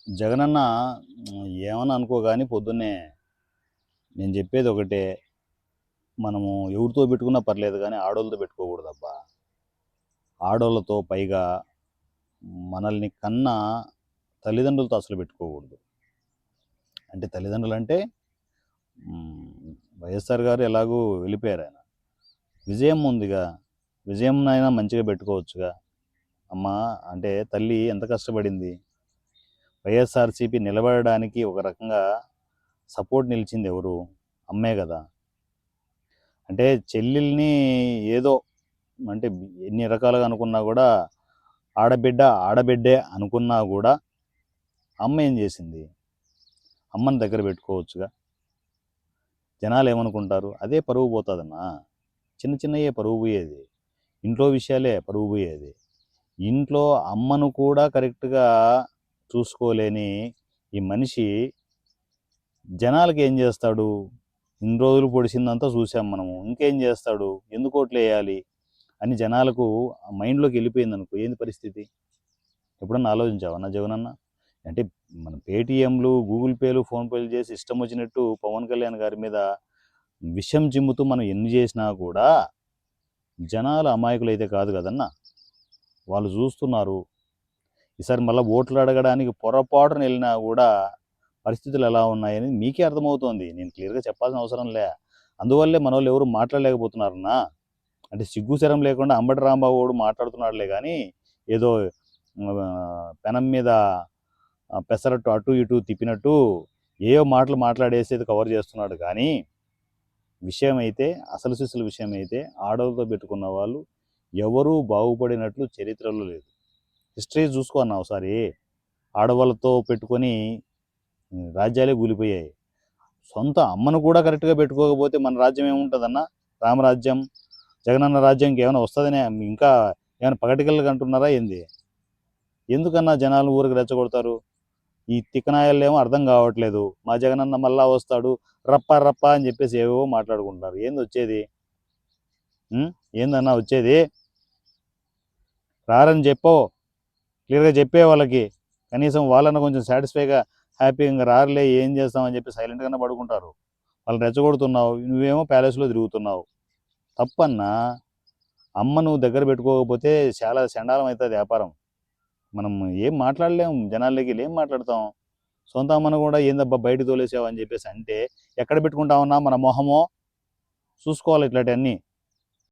జగనన్న ఏమని అనుకో కానీ పొద్దున్నే నేను చెప్పేది ఒకటే. మనము ఎవరితో పెట్టుకున్నా పర్లేదు కానీ ఆడోళ్ళతో పెట్టుకోకూడదబ్బా. ఆడోళ్ళతో పైగా మనల్ని కన్నా తల్లిదండ్రులతో అసలు పెట్టుకోకూడదు. అంటే తల్లిదండ్రులు అంటే వైఎస్ఆర్ గారు ఎలాగూ వెళ్ళిపోయారు. ఆయన విజయం ఉందిగా, విజయంనైనా మంచిగా పెట్టుకోవచ్చుగా. అమ్మ అంటే తల్లి ఎంత కష్టపడింది. వైఎస్ఆర్సీపీ నిలబడడానికి ఒక రకంగా సపోర్ట్ నిలిచింది ఎవరు? అమ్మే కదా. అంటే చెల్లెల్ని ఏదో అంటే ఎన్ని రకాలుగా అనుకున్నా కూడా ఆడబిడ్డే అనుకున్నా కూడా అమ్మ ఏం చేసింది? అమ్మని దగ్గర పెట్టుకోవచ్చుగా. జనాలు ఏమనుకుంటారు? అదే పరువు పోతుందన్నా. చిన్న చిన్నయే పరువు పోయేది, ఇంట్లో విషయాలే పరువు పోయేది. ఇంట్లో అమ్మను కూడా కరెక్ట్గా చూసుకోలేని ఈ మనిషి జనాలకి ఏం చేస్తాడు? ఇన్ని రోజులు పొడిచిందంతా చూసాం మనము. ఇంకేం చేస్తాడు? ఎందుకు ఓట్లు వేయాలి అని జనాలకు మైండ్లోకి వెళ్ళిపోయింది అనుకో, ఏంది పరిస్థితి? ఎప్పుడన్నా ఆలోచించావా నా జగనన్న? అంటే మన పేటీఎంలు, గూగుల్ పేలు, ఫోన్పేలు చేసి ఇష్టం వచ్చినట్టు పవన్ కళ్యాణ్ గారి మీద విషం చిమ్ముతూ మనం ఎన్ని చేసినా కూడా జనాలు అమాయకులు అయితే కాదు కదన్న. వాళ్ళు చూస్తున్నారు. ఈసారి మళ్ళీ ఓట్లు అడగడానికి పొరపాటున వెళ్ళినా కూడా పరిస్థితులు ఎలా ఉన్నాయని మీకే అర్థమవుతోంది. నేను క్లియర్గా చెప్పాల్సిన అవసరం లే. అందువల్లే మన వాళ్ళు ఎవరు మాట్లాడలేకపోతున్నారన్నా. అంటే సిగ్గుశరం లేకుండా అంబటి రాంబాబు వాడు మాట్లాడుతున్నాడులే కానీ ఏదో పెనం మీద పెసరట్టు అటు ఇటు తిప్పినట్టు ఏవో మాటలు మాట్లాడేసేది కవర్ చేస్తున్నాడు. కానీ విషయం అయితే, అసలు సిసలు విషయం అయితే ఆడవాళ్ళతో పెట్టుకున్న వాళ్ళు ఎవరూ బాగుపడినట్లు చరిత్రలో లేదు. హిస్టరీ చూసుకో అన్న ఒకసారి. ఆడవాళ్ళతో పెట్టుకొని రాజ్యాలే కూలిపోయాయి. సొంత అమ్మను కూడా కరెక్ట్గా పెట్టుకోకపోతే మన రాజ్యం ఏముంటుందన్న? రామరాజ్యం, జగనన్న రాజ్యం ఇంకేమైనా వస్తుందనే ఇంకా ఏమైనా పగటికల్గా అంటున్నారా ఏంది? ఎందుకన్నా జనాలు ఊరికి రెచ్చగొడతారు? ఈ తిక్కనాయలేమో అర్థం కావట్లేదు. మా జగనన్న మళ్ళా వస్తాడు రప్ప రప్ప అని చెప్పేసి ఏవో మాట్లాడుకుంటారు. ఏంది వచ్చేది? ఏందన్నా వచ్చేది? రారని చెప్పో, క్లియర్గా చెప్పే వాళ్ళకి. కనీసం వాళ్ళన్న కొంచెం సాటిస్ఫైగా హ్యాపీగా రారులే ఏం చేస్తామని చెప్పి సైలెంట్గానే పడుకుంటారు. వాళ్ళు రెచ్చగొడుతున్నావు, నువ్వేమో ప్యాలెస్లో తిరుగుతున్నావు. తప్పన్నా. అమ్మ నువ్వు దగ్గర పెట్టుకోకపోతే చాలా చండాలం అవుతుంది వ్యాపారం. మనం ఏం మాట్లాడలేము, జనాలకి ఏం మాట్లాడతాం? సొంత అమ్మను కూడా ఏందబ్బా బయట తోలేసావు అని చెప్పేసి అంటే ఎక్కడ పెట్టుకుంటామన్నా? మన మొహమో చూసుకోవాలి ఇట్లాంటివన్నీ.